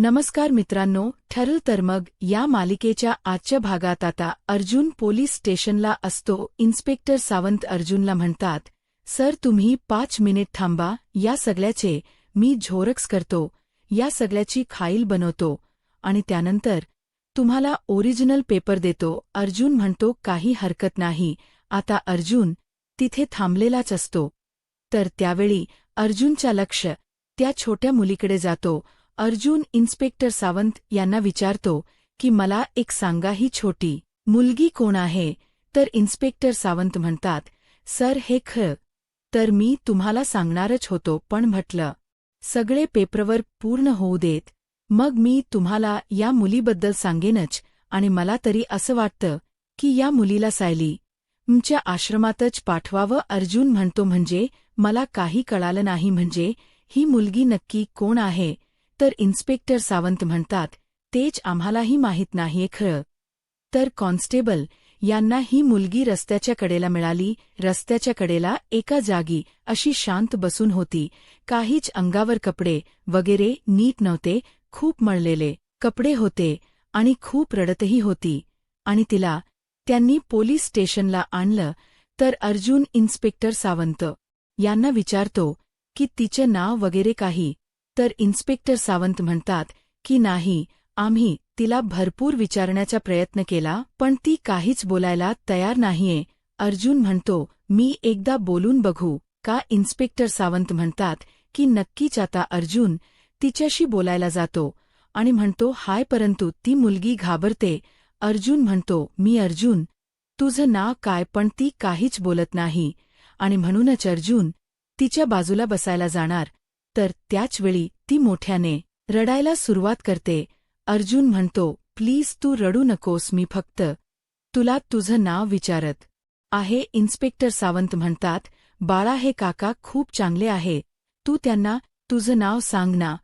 नमस्कार मित्रांनो, ठरल तर मग या मालिकेच्या आजच्या भागात आता अर्जुन पोलीस स्टेशनला असतो. इन्स्पेक्टर सावंत अर्जुनला म्हणतात, सर तुम्ही 5 मिनिट थांबा, या सगळ्याचे मी झेरॉक्स करतो, या सगळ्याची फाईल बनवतो आणि त्यानंतर तुम्हाला ओरिजिनल पेपर देतो. अर्जुन म्हणतो काही हरकत नाही. आता अर्जुन तिथे थांबलेलाच असतो. तर त्यावेळी अर्जुनच्या लक्ष त्या छोट्या मुलीकडे जातो. अर्जुन इन्स्पेक्टर सावंत यांना विचारतो की मला एक सांगा, ही छोटी मुलगी कोण आहे? तर इन्स्पेक्टर सावंत म्हणतात, सर हे खरं तर मी तुम्हाला सांगणारच होतो, पण म्हटलं सगळे पेपरवर्क पूर्ण होऊ देत, मग मी तुम्हाला या मुलीबद्दल सांगेनच. आणि मला तरी असं वाटतं की या मुलीला सायली च्या आश्रमातच पाठवावं. अर्जुन म्हणतो, म्हणजे मला काही कळालं नाही, म्हणजे ही मुलगी नक्की कोण आहे? तर इन्स्पेक्टर सावंत म्हणतात, तेच आम्हालाही माहीत नाहीये खरं तर. कॉन्स्टेबल यांना ही मुलगी रस्त्याच्या कडेला मिळाली. रस्त्याच्या कडेला एका जागी अशी शांत बसून होती. काहीच अंगावर कपडे वगैरे नीट नव्हते, खूप मळलेले कपडे होते आणि खूप रडतही होती. आणि तिला त्यांनी पोलीस स्टेशनला आणलं. तर अर्जुन इन्स्पेक्टर सावंत यांना विचारतो की तिचे नाव वगैरे काही? तर इन्स्पेक्टर सावंत म्हणतात की नाही, आम्ही तिला भरपूर विचारण्याचा प्रयत्न केला, पण ती काहीच बोलायला तयार नाहीये. अर्जुन म्हणतो, मी एकदा बोलून बघू का? इन्स्पेक्टर सावंत म्हणतात की नक्कीच. आता अर्जुन तिच्याशी बोलायला जातो आणि म्हणतो हाय, परंतु ती मुलगी घाबरते. अर्जुन म्हणतो, मी अर्जुन, तुझं नाव काय? पण ती काहीच बोलत नाही आणि म्हणूनच अर्जुन तिच्या बाजूला बसायला जाणार. तर त्याचवेळी ती मोठ्याने रडायला सुरुवात करते. अर्जुन म्हणतो, प्लीज तू रडू नकोस, मी फक्त तुला तुझं नाव विचारत आहे. इन्स्पेक्टर सावंत म्हणतात, बाळा हे काका खूप चांगले आहे, तू त्यांना तुझं नाव सांग ना.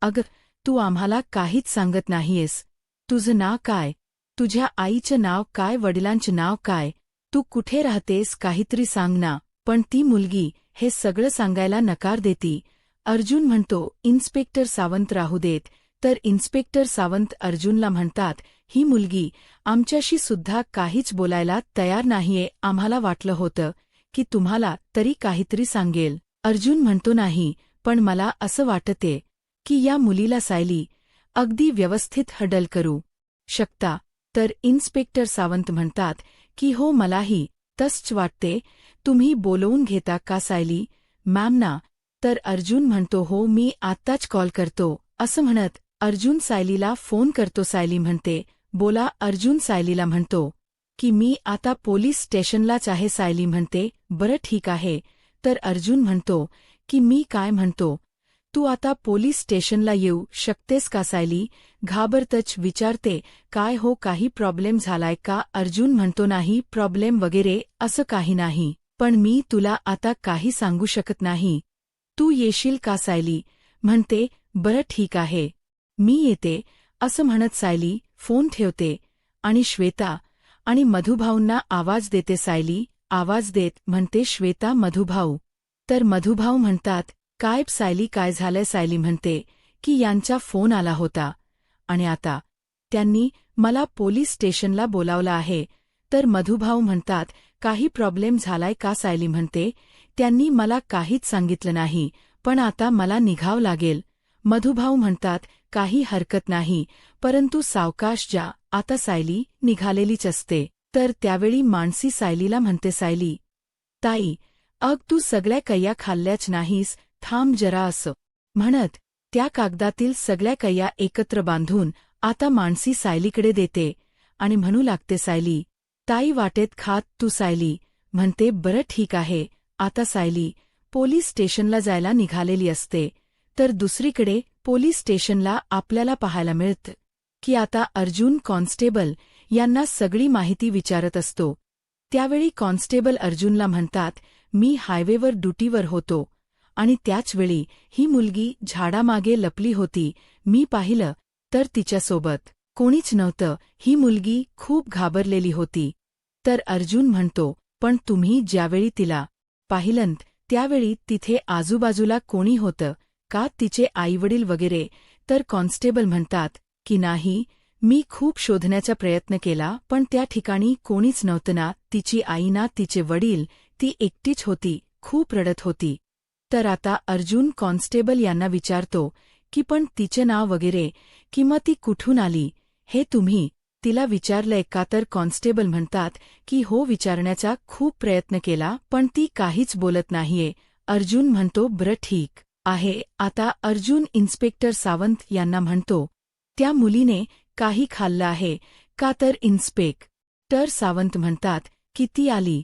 अगं तू आम्हाला काहीच सांगत नाहीयेस. तुझं नाव काय? तुझ्या आईचं नाव काय? वडिलांचं नाव काय? तू कुठे राहतेस? काहीतरी सांग ना. पण ती मुलगी हे सगळं सांगायला नकार देती. अर्जुन म्हणतो, इन्स्पेक्टर सावंत राहू देत. तर इन्स्पेक्टर सावंत अर्जुनला म्हणतात, ही मुलगी आमच्याशी सुद्धा काहीच बोलायला तयार नाहीये. आम्हाला वाटलं होतं की तुम्हाला तरी काहीतरी सांगेल. अर्जुन म्हणतो, नाही, पण मला असं वाटते की या मुलीला सायली अगदी व्यवस्थित हँडल करू शकता. तर इन्स्पेक्टर सावंत म्हणतात की हो, मलाही तसंच वाटते. तुम्ही बोलवून घेता का सायली मॅम ना? तर अर्जुन म्हणतो, हो, मी आत्ताच कॉल करतो. असं म्हणत अर्जुन सायलीला फोन करतो. सायली म्हणते, बोला. अर्जुन सायलीला म्हणतो की मी आता पोलीस स्टेशनलाच आहे. सायली म्हणते, बरं ठीक आहे. तर अर्जुन म्हणतो की मी काय म्हणतो, तू आता पोलीस स्टेशनला येऊ शकतेस का? सायली घाबरतच विचारते, काय हो, काही प्रॉब्लेम झालाय का? अर्जुन म्हणतो, नाही, प्रॉब्लेम वगैरे असं काही नाही, पण मी तुला आता काही सांगू शकत नाही. तू येशील का? सायली म्हणते, बरं ठीक आहे, मी येते. असं म्हणत सायली फोन ठेवते आणि श्वेता आणि मधुभाऊंना आवाज देते. सायली आवाज देत म्हणते, श्वेता, मधुभाऊ. तर मधुभाऊ म्हणतात, काय सायली, काय झालंय? सायली म्हणते की यांचा फोन आला होता आणि आता त्यांनी मला पोलीस स्टेशनला बोलावलं आहे. तर मधुभाऊ म्हणतात, काही प्रॉब्लेम झालाय का? सायली म्हणते, त्यांनी मला काहीच सांगितलं नाही, पण आता मला निघावं लागेल. मधुभाऊ म्हणतात, काही हरकत नाही, परंतु सावकाश जा. आता सायली निघालेलीच असते. तर त्यावेळी मानसी सायलीला म्हणते, सायली ताई, तू सगळ्या कैया खाल्ल्याच नाहीस, थांब जरा. असं म्हणत त्या कागदातील सगळ्या कैया एकत्र बांधून आता मानसी सायलीकडे देते आणि म्हणू लागते, सायली ताई, वाटेत खात तू. सायली म्हणते, बरं ठीक आहे. आता सायली पोलीस स्टेशनला जायला निघालेली असते. तर दुसरीकडे पोलीस स्टेशनला आपल्याला पाहायला मिळतं की आता अर्जुन कॉन्स्टेबल यांना सगळी माहिती विचारत असतो. त्यावेळी कॉन्स्टेबल अर्जुनला म्हणतात, मी हायवेवर ड्युटीवर होतो आणि त्याचवेळी ही मुलगी झाडामागे लपली होती. मी पाहिलं तर तिच्यासोबत कोणीच नव्हतं. ही मुलगी खूप घाबरलेली होती. तर अर्जुन म्हणतो, पण तुम्ही ज्यावेळी तिला पाहिलंत त्यावेळी तिथे आजूबाजूला कोणी होतं का? तिचे आईवडील वगैरे? तर कॉन्स्टेबल म्हणतात की नाही, मी खूप शोधण्याचा प्रयत्न केला पण त्या ठिकाणी कोणीच नव्हतं ना, तिची आई ना तिचे वडील, ती एकटीच होती, खूप रडत होती. तर आता अर्जुन कॉन्स्टेबल यांना विचारतो की पण तिचे नाव वगैरे किंवा ती कुठून आली हे तुम्ही तिला विचारलंय का? तर कॉन्स्टेबल म्हणतात की हो, विचारण्याचा खूप प्रयत्न केला पण ती काहीच बोलत नाहीये. अर्जुन म्हणतो बरं ठीक आहे. आता अर्जुन इन्स्पेक्टर सावंत यांना म्हणतो त्या मुलीने काही खाल्लं आहे का? तर इन्स्पेक्टर सावंत म्हणतात की ती आली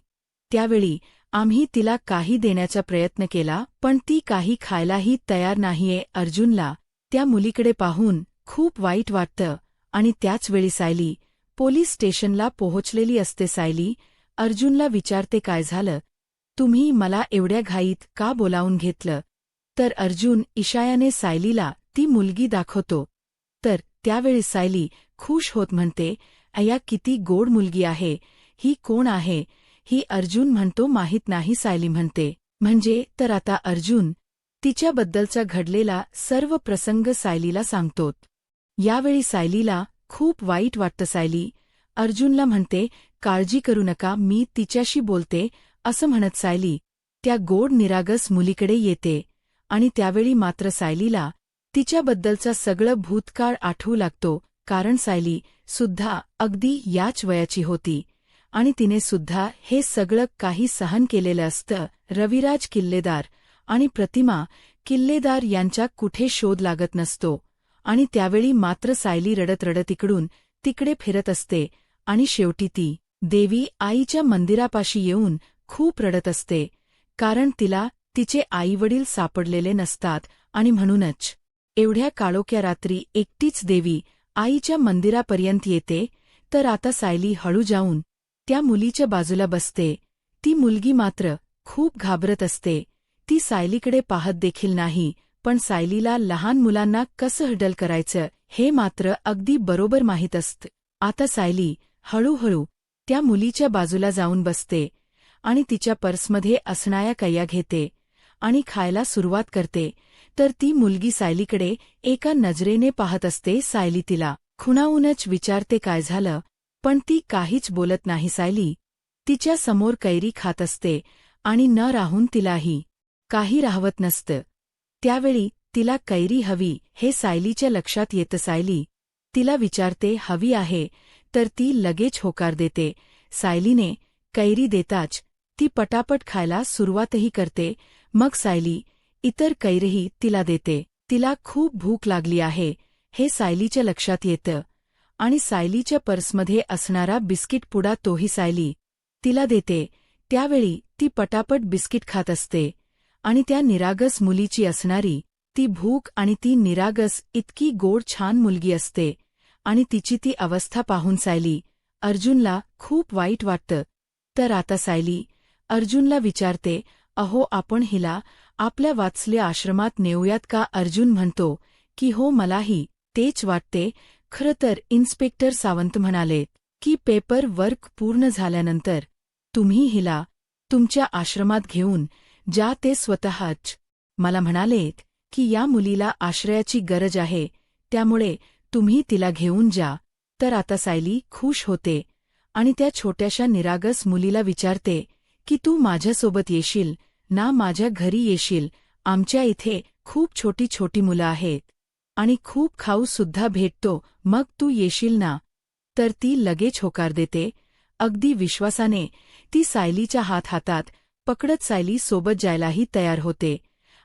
त्यावेळी आम्ही तिला काही देण्याचा प्रयत्न केला पण ती काही खायलाही तयार नाहीये. अर्जुनला त्या मुलीकडे पाहून खूप वाईट वाटतं आणि त्याचवेळी सायली पोलीस स्टेशनला पोहोचलेली असते. सायली अर्जुनला विचारते काय झालं, तुम्ही मला एवढ्या घाईत का बोलावून घेतलं? तर अर्जुन इशायाने सायलीला ती मुलगी दाखवतो. तर त्यावेळी सायली खुश होत म्हणते, अय्या किती गोड मुलगी आहे, ही कोण आहे? ही अर्जुन म्हणतो माहीत नाही. सायली म्हणते म्हणजे? तर आता अर्जुन तिच्याबद्दलचा घडलेला सर्व प्रसंग सायलीला सांगतोत. यावेळी सायलीला खूप वाईट वाटतं. सायली अर्जुनला म्हणते काळजी करू नका, मी तिच्याशी बोलते असं म्हणत सायली त्या गोड निरागस मुलीकडे येते आणि त्यावेळी मात्र सायलीला तिच्याबद्दलचा सगळं भूतकाळ आठवू लागतो. कारण सायली सुद्धा अगदी याच वयाची होती आणि तिने सुद्धा हे सगळं काही सहन केलेलं असतं. रविराज किल्लेदार आणि प्रतिमा किल्लेदार यांचा कुठे शोध लागत नसतो आणि त्यावेळी मात्र सायली रडत रडत इकडून तिकडे फिरत असते आणि शेवटी ती देवी आईच्या मंदिरापाशी येऊन खूप रडत असते. कारण तिला तिचे आईवडील सापडलेले नसतात आणि म्हणूनच एवढ्या काळोख्या रात्री एकटीच देवी आईच्या मंदिरापर्यंत येते. तर आता सायली हळू जाऊन त्या मुलीच्या बाजूला बसते. ती मुलगी मात्र खूप घाबरत असते. ती सायलीकडे पाहत देखील नाही. पण सायलीला लहान मुलांना कसं हँडल करायचं हे मात्र अगदी बरोबर माहीत असतं. आता सायली हळूहळू त्या मुलीच्या बाजूला जाऊन बसते आणि तिच्या पर्समध्ये असणाऱ्या कैया घेते आणि खायला सुरुवात करते. तर ती मुलगी सायलीकडे एका नजरेने पाहत असते. सायली तिला खुणावूनच विचारते काय झालं, पण ती काहीच बोलत नाही. सायली तिच्या समोर कैरी खात असते आणि न राहून तिलाही काही राहवत नसतं. त्यावेळी तिला कैरी हवी हे सायलीच्या लक्षात येतं. सायली तिला विचारते हवी आहे, तर ती लगेच होकार देते. सायलीने कैरी देताच ती पटापट खायला सुरुवातही करते. मग सायली इतर कैरीही तिला देते. तिला खूप भूक लागली आहे हे सायलीच्या लक्षात येतं आणि सायलीच्या पर्समध्ये असणारा बिस्किट पुडा तोही सायली तिला देते. त्यावेळी ती पटापट बिस्किट खात असते आणि त्या निरागस मुलीची असणारी ती भूक आणि ती निरागस इतकी गोड छान मुलगी असते आणि तिची ती अवस्था पाहून सायली अर्जुनला खूप वाईट वाटतं. तर आता सायली अर्जुनला विचारते, अहो आपण हिला आपल्या वात्सल्य आश्रमात नेऊयात का? अर्जुन म्हणतो की हो, मलाही तेच वाटते. खरं तर इन्स्पेक्टर सावंत म्हणालेत की पेपर वर्क पूर्ण झाल्यानंतर तुम्ही हिला तुमच्या आश्रमात घेऊन जा. ते स्वतःच मला म्हणालेत की या मुलीला आश्रयाची गरज आहे, त्यामुळे तुम्ही तिला घेऊन जा. तर आता सायली खुश होते आणि त्या छोट्याशा निरागस मुलीला विचारते की तू माझ्यासोबत येशील ना, माझ्या घरी येशील? आमच्या इथे खूप छोटी छोटी मुलं आहेत आणि खूप खाऊ सुद्धा भेटतो, मग तू येशील ना? तर ती लगेच होकार देते. अगदी विश्वासाने ती सायलीच्या हातात पकडत सायली सोबत जायलाही तयार होते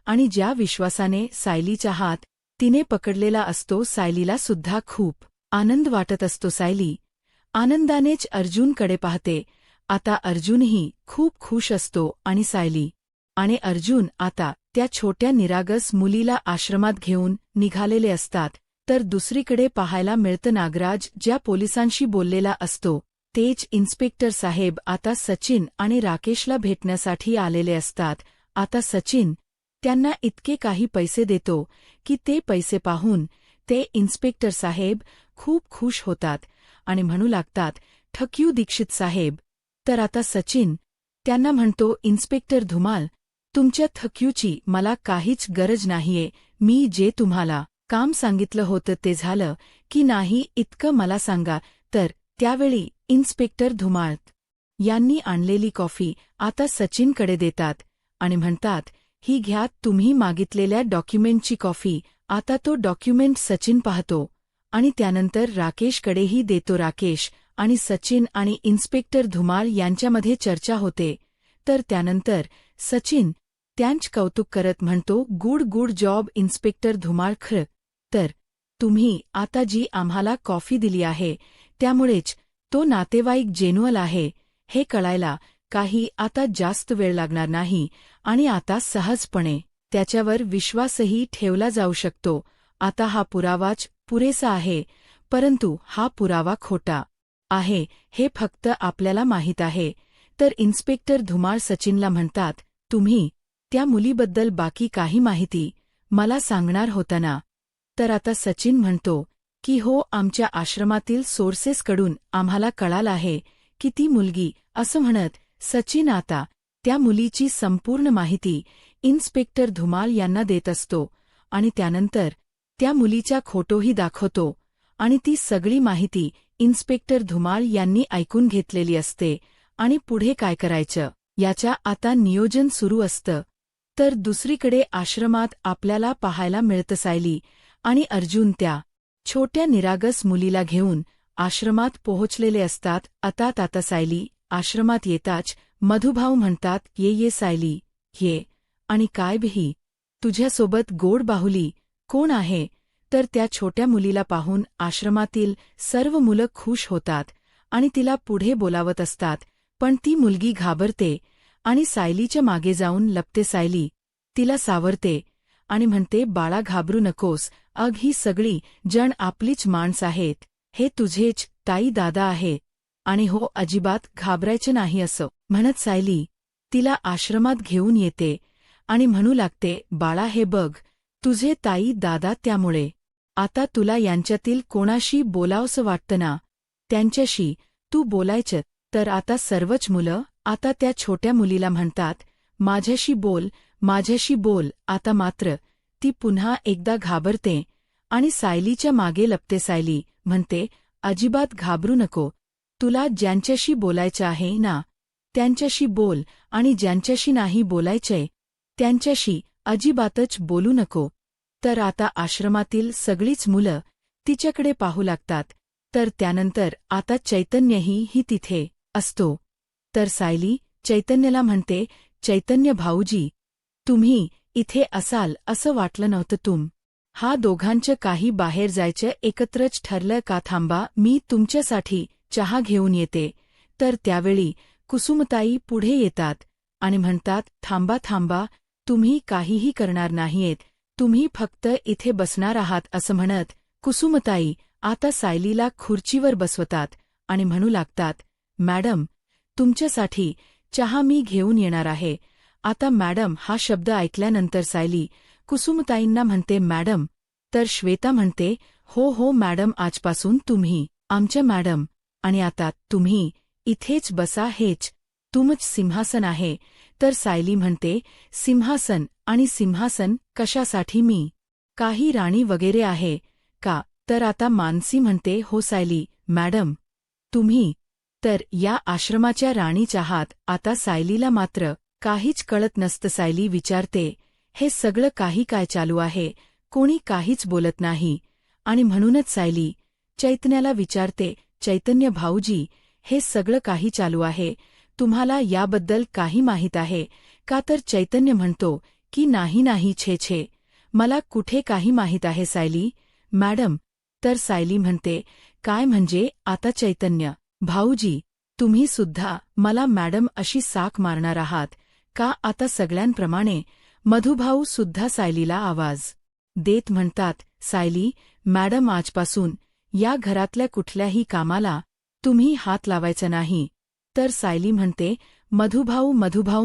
आणि ज्या विश्वासाने सायलीचा हात तिने पकडलेला असतो, सायलीला सुद्धा खूप आनंद वाटत असतो. सायली आनंदानेच अर्जुनकडे पाहते. आता अर्जुनही खूप खुश असतो आणि सायली आणि अर्जुन आता त्या छोट्या निरागस मुलीला आश्रमात घेऊन निघालेले असतात. तर दुसरीकडे पाहायला मिळतं नागराज ज्या पोलिसांशी बोललेला असतो तेच इन्स्पेक्टर साहेब आता सचिन आणि राकेशला भेटण्यासाठी आलेले असतात. आता सचिन त्यांना इतके काही पैसे देतो की ते पैसे पाहून ते इन्स्पेक्टर साहेब खूप खुश होतात आणि म्हणू लागतात, थँक्यू दीक्षित साहेब. तर आता सचिन त्यांना म्हणतो, इन्स्पेक्टर धुमाल, तुमच्या थँक्यूची मला काहीच गरज नाहीये. मी जे तुम्हाला काम सांगितलं होतं ते झालं की नाही इतकं मला सांगा. तर त्यावेळी इन्स्पेक्टर धुमाळ यांनी आणलेली कॉफी आता सचिनकडे देतात आणि म्हणतात, ही घ्या तुम्ही मागितलेल्या डॉक्युमेंटची कॉफी. आता तो डॉक्युमेंट सचिन पाहतो आणि त्यानंतर राकेशकडेही देतो. राकेश आणि सचिन आणि इन्स्पेक्टर धुमाळ यांच्यामध्ये चर्चा होते. तर त्यानंतर सचिन त्यांचं कौतुक करत म्हणतो, good good job inspector Dhumal. खरं तर तुम्ही आता जी आम्हाला कॉफी दिली आहे त्यामुळेच तो नातेवाईक जेन्युअल आहे हे कळायला काही आता जास्त वेळ लागणार नाही आणि आता सहजपणे त्याच्यावर विश्वासही ठेवला जाऊ शकतो. आता हा पुरावाच पुरेसा आहे, परंतु हा पुरावा खोटा आहे हे फक्त आपल्याला माहीत आहे. तर इन्स्पेक्टर धुमाळ सचिनला म्हणतात, तुम्ही त्या मुलीबद्दल बाकी काही माहिती मला सांगणार होता ना. तर आता सचिन म्हणतो की हो, आमच्या आश्रमातील सोर्सेसकडून आम्हाला कळालं आहे की ती मुलगी. असं म्हणत सचिन आता त्या मुलीची संपूर्ण माहिती इन्स्पेक्टर धुमाळ यांना देत असतो आणि त्यानंतर त्या मुलीच्या फोटोही दाखवतो आणि ती सगळी माहिती इन्स्पेक्टर धुमाळ यांनी ऐकून घेतलेली असते आणि पुढे काय करायचं याच्या आता नियोजन सुरू असतं. तर दुसरीकडे आश्रमात आपल्याला पाहायला मिळतं सायली आणि अर्जुन त्या छोट्या निरागस मुलीला घेऊन आश्रमात पोहोचलेले असतात. आता सायली आश्रमात येताच मधुभाऊ म्हणतात, ये ये सायली ये. आणि काय बही तुझ्यासोबत गोड बाहुली कोण आहे. तर त्या छोट्या मुलीला पाहून आश्रमातील सर्व मुलं खुश होतात आणि तिला पुढे बोलावत असतात, पण ती मुलगी घाबरते आणि सायलीच्या मागे जाऊन लपते. सायली तिला सावरते आणि म्हणते, बाळा घाबरू नकोस, ही सगळी जण आपलीच माणसं आहेत. हे तुझेच ताई दादा आहे आणि हो, अजिबात घाबरायचं नाही. असं म्हणत सायली तिला आश्रमात घेऊन येते आणि म्हणू लागते, बाळा हे बघ तुझे ताई दादा, त्यामुळे आता तुला यांच्यातील कोणाशी बोलावसं वाटतं ना, त्यांच्याशी तू बोलायचं. तर आता सर्वच मुलं आता त्या छोट्या मुलीला म्हणतात, माझ्याशी बोल माझ्याशी बोल. आता मात्र ती पुन्हा एकदा घाबरते आणि सायलीच्या मागे लपते. सायली म्हणते, अजिबात घाबरू नको, तुला ज्यांच्याशी बोलायचं आहे ना त्यांच्याशी बोल आणि ज्यांच्याशी नाही बोलायचंय त्यांच्याशी अजिबातच बोलू नको. तर आता आश्रमातील सगळीच मुलं तिच्याकडे पाहू लागतात. तर त्यानंतर आता चैतन्यही तिथे असतो. तर सायली चैतन्यला म्हणते, चैतन्य भाऊजी तुम्ही इथे असाल असं वाटलं नव्हतं. हा दोघांचं काही बाहेर जायचं एकत्रच ठरलं का. थांबा, मी तुमच्यासाठी चहा घेऊन येते. तर त्यावेळी कुसुमताई पुढे येतात आणि म्हणतात, थांबा थांबा, तुम्ही काहीही करणार नाहीयेत, तुम्ही फक्त इथे बसणार आहात. असं म्हणत कुसुमताई आता सायलीला खुर्चीवर बसवतात आणि म्हणू लागतात, मॅडम तुमच्यासाठी चहा मी घेऊन येणार आहे. आता मॅडम हा शब्द ऐकल्यानंतर सायली कुसुमताईंना म्हणते, मॅडम. तर श्वेता म्हणते, हो हो मॅडम, आजपासून तुम्ही आमच्या मॅडम आणि आता तुम्ही इथेच बसा, हेच तुमचं सिंहासन आहे. तर सायली म्हणते, सिंहासन आणि सिंहासन कशासाठी, मी काही राणी वगैरे आहे का. तर आता मानसी म्हणते, हो सायली मॅडम तुम्ही तर या आश्रमाच्या राणीच आहात. आता सायलीला मात्र काहीच कळत नसतं. सायली विचारते, हे सगळं काही काय चालू आहे, कोणी काहीच बोलत नाही आणि म्हणूनच सायली चैतन्याला विचारते, चैतन्य भाऊजी हे सगळं काही चालू आहे, तुम्हाला याबद्दल काही माहीत आहे का. तर चैतन्य म्हणतो की नाही नाही, छे छे, मला कुठे काही माहीत आहे सायली मॅडम. तर सायली म्हणते, काय म्हणजे. आता चैतन्य भाऊजी तुम्ही सुद्धा मला मॅडम अशी साक मारणार आहात का. आता सगळ्यांप्रमाणे मधुभाऊ सुद्धा सायलीला आवाज देत म्हणतात, सायली मॅडम आजपासून या घरातल्या कुठल्याही कामाला तुम्ही हात लावायचा नाही. तर सायली म्हणते, मधुभाऊ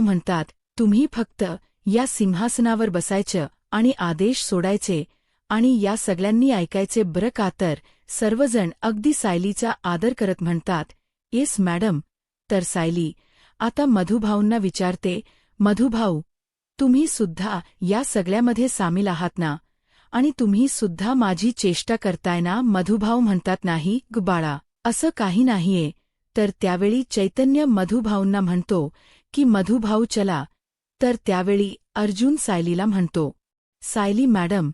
म्हणतात, तुम्ही फक्त या सिंहासनावर बसायचं आणि आदेश सोडायचे आणि या सगळ्यांनी ऐकायचे बरं का. तर सर्वजण अगदी सायलीचा आदर करत म्हणतात, येस मॅडम. तर सायली आता मधुभाऊंना विचारते, मधुभाऊ तुम्ही सुद्धा या सगळ्यामध्ये सामील आहात ना. आणि तुम्ही सुद्धा माझी चेष्टा करताय ना. मधुभाऊ म्हणतात, नाही ग बाळा, असं काही नाहीये. तर त्यावेळी चैतन्य मधुभाऊंना म्हणतो की मधुभाऊ चला. तर त्यावेळी अर्जुन सायलीला म्हणतो, सायली मॅडम,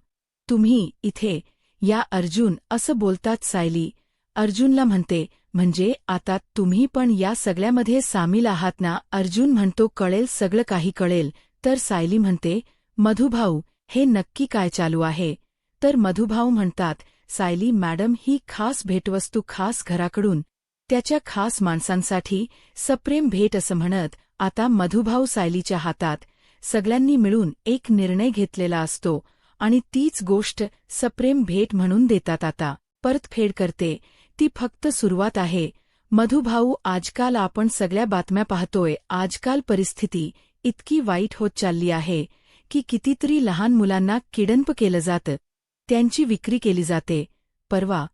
तुम्ही इथे या. अर्जुन असं बोलतात. सायली अर्जुनला म्हणते, म्हणजे आता तुम्ही पण या सगळ्यामध्ये सामील आहात ना. अर्जुन म्हणतो, कळेल, सगळं काही कळेल. तर सायली म्हणते, मधुभाऊ, हे नक्की काय चालू आहे. तर मधुभाऊ म्हणतात, सायली मॅडम, ही खास भेटवस्तू खास घराकडून त्याच्या खास माणसांसाठी सप्रेम भेट असं म्हणत. आता मधुभाऊ सायलीच्या हातात सगळ्यांनी मिळून एक निर्णय घेतलेला असतो आणि तीच गोष्ट सप्रेम भेट म्हणून देतात. आता परतफेड करते ती फक्त सुरुवात आहे. मधुभाऊ, आजकाल आपण सगळ्या बातम्या पाहतोय. आजकाल परिस्थिती इतकी वाईट होत चालली आहे की कितीतरी लहान मुलांना किडनप केलं जातं, त्यांची विक्री केली जाते. परवा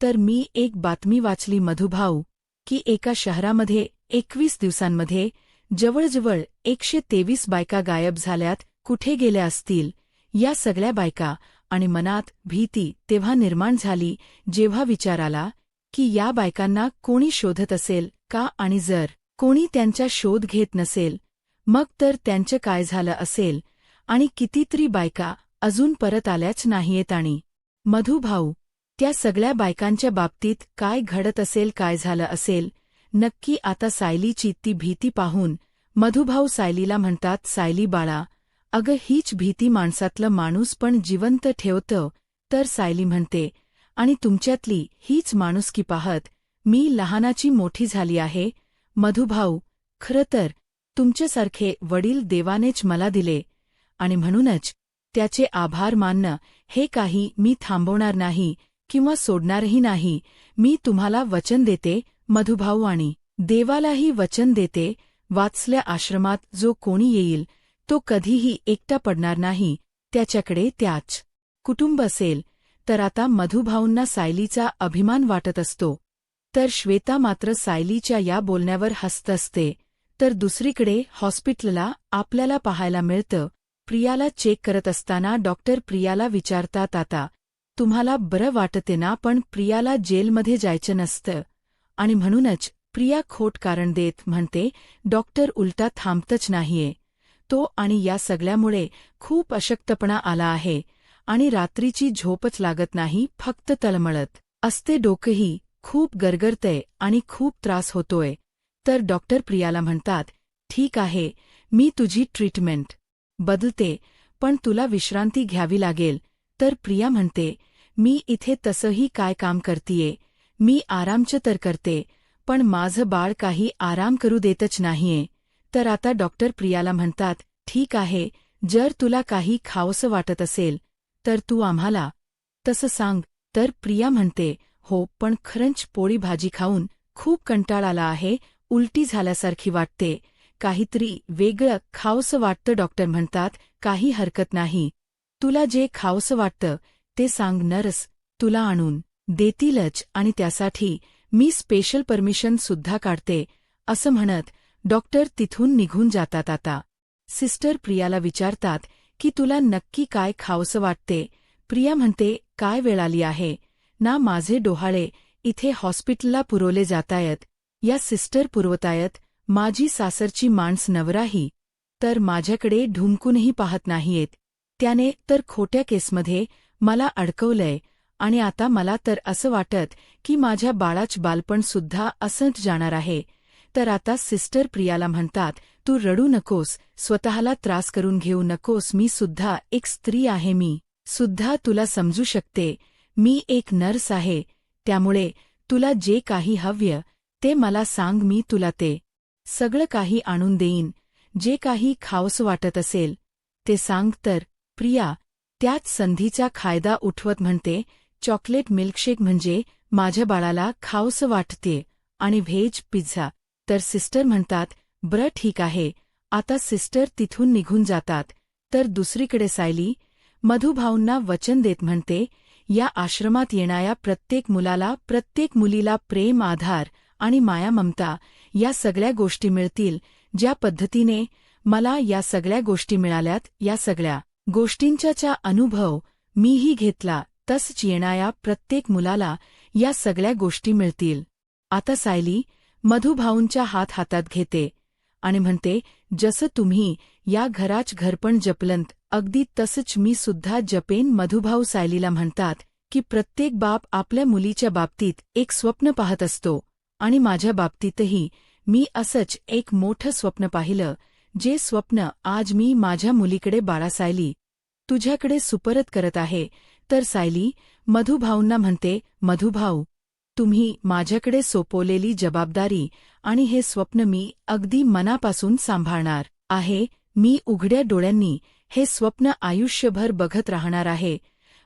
तर मी एक बातमी वाचली मधुभाऊ, की एका शहरामध्ये 21 दिवसांमध्ये जवळजवळ 123 बायका गायब झाल्यात. कुठे गेल्या असतील या सगळ्या बायका. आणि मनात भीती तेव्हा निर्माण झाली जेव्हा विचार आला की या बायकांना कोणी शोधत असेल का, आणि जर कोणी त्यांचा शोध घेत नसेल मग तर त्यांचं काय झालं असेल. आणि कितीतरी बायका अजून परत आल्याच नाहीयेत. आणि मधुभाऊ, त्या सगळ्या बायकांच्या बाबतीत काय घडत असेल, काय झालं असेल नक्की. आता सायलीची ती भीती पाहून मधुभाऊ सायलीला म्हणतात, सायली बाळा, अगं हीच भीती माणसातलं माणूस पण जिवंत ठेवतं. तर सायली म्हणते, आणि तुमच्यातली हीच माणुसकी पाहत मी लहानाची मोठी झाली आहे. मधुभाऊ, खरं तर तुमच्यासारखे वडील देवानेच मला दिले आणि म्हणूनच त्याचे आभार मानणं हे काही मी थांबवणार नाही किंवा सोडणारही नाही. मी तुम्हाला वचन देते मधुभाऊ, आणि देवालाही वचन देते, वात्सल्या आश्रमात जो कोणी येईल तो कधीही एकटा पडणार नाही. त्याच्याकडे त्याच कुटुंब असेल. तर आता मधुभाऊंना सायलीचा अभिमान वाटत असतो. तर श्वेता मात्र सायलीच्या या बोलण्यावर हसत असते. तर दुसरीकडे हॉस्पिटलला आपल्याला पाहायला मिळतं, प्रियाला चेक करत असताना डॉक्टर प्रियाला विचारतात, आता तुम्हाला बरं वाटते ना. पण प्रियाला जेलमध्ये जायचं नसतं आणि म्हणूनच प्रिया खोट कारण देत म्हणते. डॉक्टर उलटा थांबतच नाहीये तो, आणि या सगळ्यामुळे खूप अशक्तपणा आला आहे आणि रात्रीची झोपच लागत नाही, फक्त तळमळत असते. डोकंही खूप गरगरतंय आणि खूप त्रास होतोय. तर डॉक्टर प्रियाला म्हणतात, ठीक आहे, मी तुझी ट्रीटमेंट बदलते, पण तुला विश्रांती घ्यावी लागेल. तर प्रिया म्हणते, मी इथे तसंही काय काम करतीये, मी आरामच तर करते, पण माझं बाळ काही आराम करू देतच नाहीये. तर आता डॉक्टर प्रियाला म्हणतात, ठीक आहे, जर तुला काही खावंसं वाटत असेल तर तू आम्हाला तसं सांग. तर प्रिया म्हणते, हो, पण खरंच पोळी भाजी खाऊन खूप कंटाळा आला आहे, उलटी झाल्यासारखी वाटते, काहीतरी वेगळं खावंसं वाटतं. डॉक्टर म्हणतात, काही हरकत नाही, तुला जे खावंसं वाटतं ते सांग, नर्स तुला आणून देतीलच, आणि त्यासाठी मी स्पेशल परमिशन सुद्धा काढते. असं म्हणत डॉक्टर तिथून निघून जातात. आता सिस्टर प्रियाला विचारतात की तुला नक्की काय खावंसं वाटते. प्रिया म्हणते, काय वेळ आली आहे ना, माझे डोहाळे इथे हॉस्पिटलला पुरवले जातायत, या सिस्टर पुरवतायत, माझी सासरची माणस नवराही तर माझ्याकडे ढुंकूनही पाहत नाहीयेत. त्याने तर खोट्या केसमध्ये मला अडकवलंय, आणि आता मला तर असं वाटत की माझ्या बाळाच बालपण सुद्धा असंच जाणार आहे. तर आता सिस्टर प्रियाला म्हणतात, तू रडू नकोस, स्वतःला त्रास करून घेऊ नकोस, मी सुद्धा एक स्त्री आहे, मी सुद्धा तुला समजू शकते, मी एक नर्स आहे, त्यामुळे तुला जे काही हवं ते मला सांग, मी तुला ते सगळं काही आणून देईन. जे काही खावंसं वाटत असेल ते सांग. तर प्रिया त्याच संधीचा फायदा उठवत म्हणते, चॉकलेट मिल्कशेक म्हणजे माझ्या बाळाला खावंसं वाटते, आणि व्हेज पिझ्झा. तर सिस्टर म्हणतात, बरं ठीक आहे. आता सिस्टर तिथून निघून जातात. तर दुसरीकडे सायली मधुभाऊंना वचन देत म्हणते, या आश्रमात येणाऱ्या प्रत्येक मुलाला, प्रत्येक मुलीला प्रेम, आधार आणि माया, ममता या सगळ्या गोष्टी मिळतील, ज्या पद्धतीने मला या सगळ्या गोष्टी मिळाल्यात. या सगळ्या गोष्टींचा अनुभव मीही घेतला तसंच येणाऱ्या प्रत्येक मुलाला या सगळ्या गोष्टी मिळतील. आता सायली मधुभाऊंच्या हातात घेते आणि म्हणते, जसं तुम्ही या घराच घरपण जपलंत अगदी तसंच मी सुद्धा जपेन. मधुभाऊ सायलीला म्हणतात की प्रत्येक बाप आपल्या मुलीच्या बाबतीत एक स्वप्न पाहत असतो आणि माझ्या बाबतीतही मी असंच एक मोठं स्वप्न पाहिलं, जे स्वप्न आज मी माझ्या मुलीकडे बाळा सायली तुझ्याकडे सुपरत करत आहे. तर सायली मधुभाऊंना म्हणते, मधुभाऊ, तुम्ही माझ्याकडे सोपवलेली जबाबदारी आणि हे स्वप्न मी अगदी मनापासून सांभाळणार आहे. मी उघड्या डोळ्यांनी हे स्वप्न आयुष्यभर बघत राहणार आहे.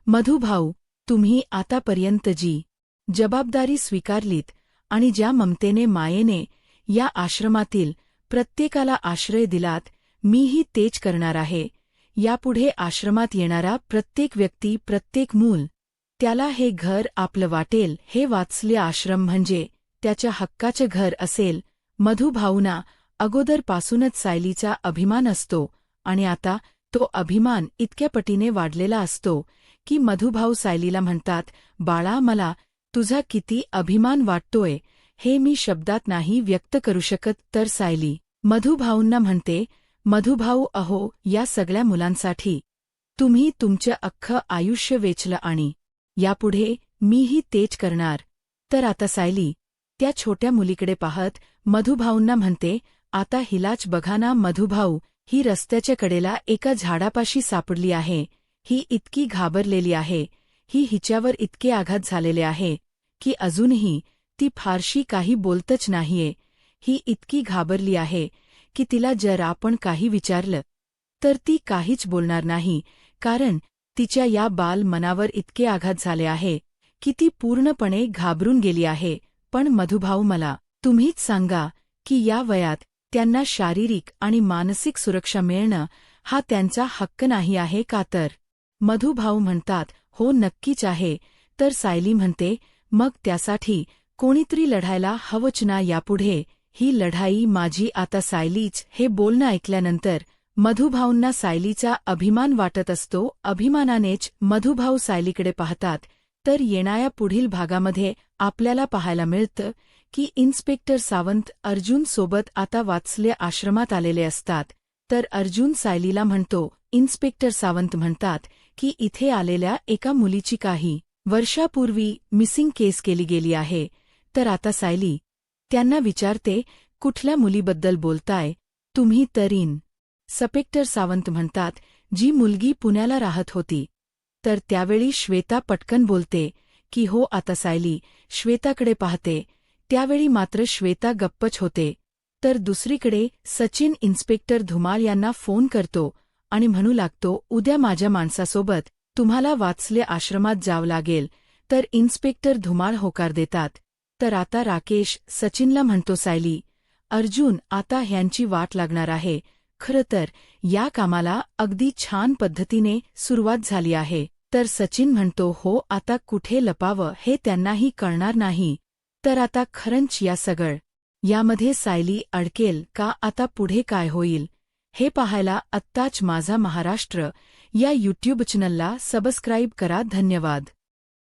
मधुभाऊ, तुम्ही आतापर्यंत जी जबाबदारी स्वीकारलीत आणि ज्या ममतेने मायेने या आश्रमातील प्रत्येकाला आश्रय दिलात, मीही तेच करणार आहे. यापुढे आश्रमात येणारा प्रत्येक व्यक्ती, प्रत्येक मूल, त्याला हे घर आपलं वाटेल. हे वात्सल्य आश्रम म्हणजे त्याच्या हक्काचं घर असेल. मधुभाऊंना अगोदरपासूनच सायलीचा अभिमान असतो आणि आता तो अभिमान इतक्या पटीने वाढलेला असतो की मधुभाऊ सायलीला म्हणतात, बाळा, मला तुझा किती अभिमान वाटतोय हे मी शब्दात नाही व्यक्त करू शकत. तर सायली मधुभाऊंना म्हणते, मधुभाऊ, अहो, या सगळ्या मुलांसाठी तुम्ही तुमचं अख्खं आयुष्य वेचलं आणि यापुढे मीही तेच करणार. तर आता सायली त्या छोट्या मुलीकडे पाहत मधुभाऊंना म्हणते, आता हिलाच बघा ना मधुभाऊ, ही रस्त्याच्या कडेला एका झाडापाशी सापडली आहे. ही इतकी घाबरलेली आहे, हिच्यावर इतके आघात झालेले आहे की अजूनही ती फारशी काही बोलतच नाहीये. ही इतकी घाबरली आहे की तिला जर आपण काही विचारलं तर ती काहीच बोलणार नाही, कारण तिच्या या बाल मनावर इतके आघात झाले आहे की ती पूर्णपणे घाबरून गेली आहे. पण मधुभाऊ, मला तुम्हीच सांगा की या वयात त्यांना शारीरिक आणि मानसिक सुरक्षा मिळणं हा त्यांचा हक्क नाही आहे का? तर मधुभाऊ म्हणतात, हो, नक्कीच आहे. तर सायली म्हणते, मग त्यासाठी कोणीतरी लढायला हवंच ना यापुढे. ही लढाई माझी. आता सायलीच हे बोलणं ऐकल्यानंतर मधुभाऊंना सायलीचा अभिमान वाटत असतो. अभिमानानेच मधुभाऊ सायलीकडे पाहतात. तर येणाऱ्या पुढील भागामध्ये आपल्याला पाहायला मिळतं की इन्स्पेक्टर सावंत अर्जुन सोबत आता वात्सल्य आश्रमात आलेले असतात. तर अर्जुन सायलीला म्हणतो, इन्स्पेक्टर सावंत म्हणतात की इथे आलेल्या एका मुलीची काही वर्षापूर्वी मिसिंग केस केली गेली आहे. तर आता सायली त्यांना विचारते, कुठल्या मुलीबद्दल बोलताय तुम्ही? तर इन्स्पेक्टर सावंत म्हणतात, जी मुलगी पुण्याला राहत होती. तर त्यावेळी श्वेता पटकन बोलते की हो. आता सायली श्वेताकडे पाहते, त्यावेळी मात्र श्वेता गप्पच होते. तर दुसरीकडे सचिन इन्स्पेक्टर धुमाळ यांना फोन करतो आणि म्हणू लागतो, उद्या माझ्या माणसासोबत तुम्हाला वात्सल्य आश्रमात जावं लागेल. तर इन्स्पेक्टर धुमाळ होकार देतात. तर आता राकेश सचिनला म्हणतो, सायली, अर्जुन, आता ह्यांची वाट लागणार आहे. खरं तर या कामाला अगदी छान पद्धतीने सुरुवात झाली आहे. तर सचिन म्हणतो, हो, आता कुठे लपावं हे त्यांनाही कळणार नाही. तर आता खरंच या सगळं यामध्ये सायली अडकेल का? आता पुढे काय होईल हे पाहायला आत्ताच माझा महाराष्ट्र या यूट्यूब चॅनलला सबस्क्राईब करा. धन्यवाद.